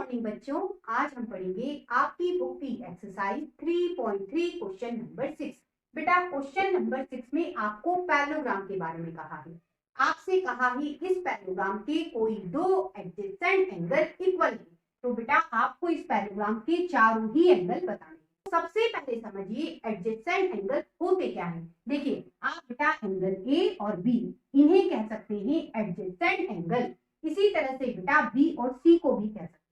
Morning बच्चों, आज हम पढ़ेंगे आपकी बुक की एक्सरसाइज 3.3 क्वेश्चन नंबर 6। बेटा क्वेश्चन नंबर 6 में आपको पैरेललोग्राम के बारे में कहा है। आपसे कहा है इस पैरेललोग्राम के कोई दो एडजेसेंट एंगल इक्वल है। तो बेटा आपको इस पैरेललोग्राम के चारों ही एंगल बताने। सबसे पहले समझिए एडजेसेंट एंगल होते क्या है। देखिए आप बेटा एंगल ए और बी इन्हें कह सकते हैं एडजेसेंट एंगल। इसी तरह से बेटा बी और सी को भी कह सकते हैं।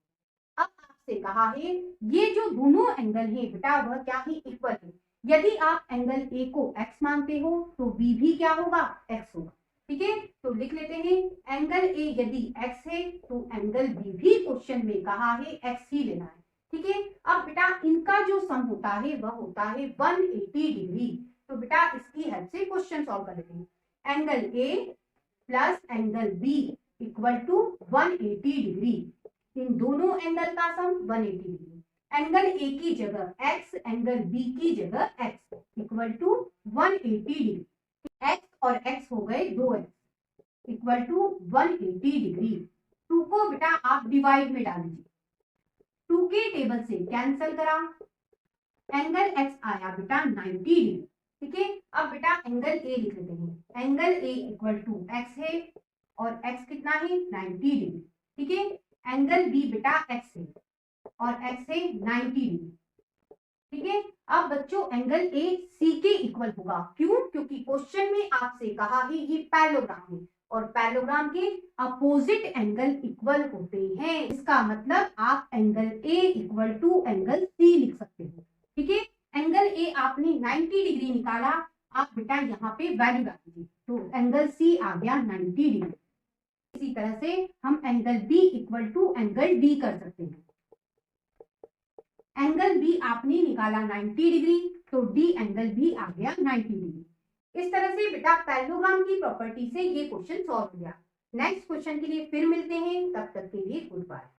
अब आपसे कहा है ये जो दोनों एंगल है बेटा वह क्या है, इक्वल है। यदि आप एंगल ए को x मानते हो तो बी भी क्या होगा, x होगा। ठीक है, तो लिख लेते हैं एंगल ए यदि x है तो एंगल बी भी क्वेश्चन में कहा है x ही लेना है। ठीक है, अब बेटा इनका जो सम होता है वह होता है 180 डिग्री। तो बेटा इसकी हेल्प से क्वेश्चन सॉल्व कर लेते हैं। Angle A plus angle B equal to 180 degree. इन दोनों एंगल का सम 180 डिग्री। एंगल ए की जगह x, एंगल बी की जगह x equal to 180 degree. x और x हो गए 2x इक्वल टू 180 डिग्री। 2 को बेटा आप डिवाइड में डाल दीजिए, 2 के टेबल से कैंसिल करा, एंगल x आया बेटा 90 डिग्री। ठीक है, अब बेटा एंगल ए लिख लेते हैं। Angle A equal to x है और x कितना है, 90 डिग्री। ठीक है, एंगल बी बेटा x है और x है 90 डिग्री। ठीक है, अब बच्चों एंगल ए सी के इक्वल होगा। क्यों? क्योंकि क्वेश्चन में आपसे कहा है ये पैरेललोग्राम है और पैरेललोग्राम के अपोजिट एंगल इक्वल होते हैं। इसका मतलब आप angle A equal to angle C लिख सकते हो। ठीक है, एंगल ए आपने 90 डिग्री निकाला, आप बेटा यहाँ पे वैल्यू डाल दीजिए तो एंगल सी आ गया 90 डिग्री। इसी तरह से हम angle B equal to angle D कर सकते हैं। एंगल बी आपने निकाला 90 डिग्री तो डी एंगल भी आ गया 90 डिग्री। इस तरह से बेटा पैरेललोग्राम की प्रॉपर्टी से ये क्वेश्चन सॉल्व हो गया। नेक्स्ट क्वेश्चन के लिए फिर मिलते हैं, तब तक के लिए गुड बाय।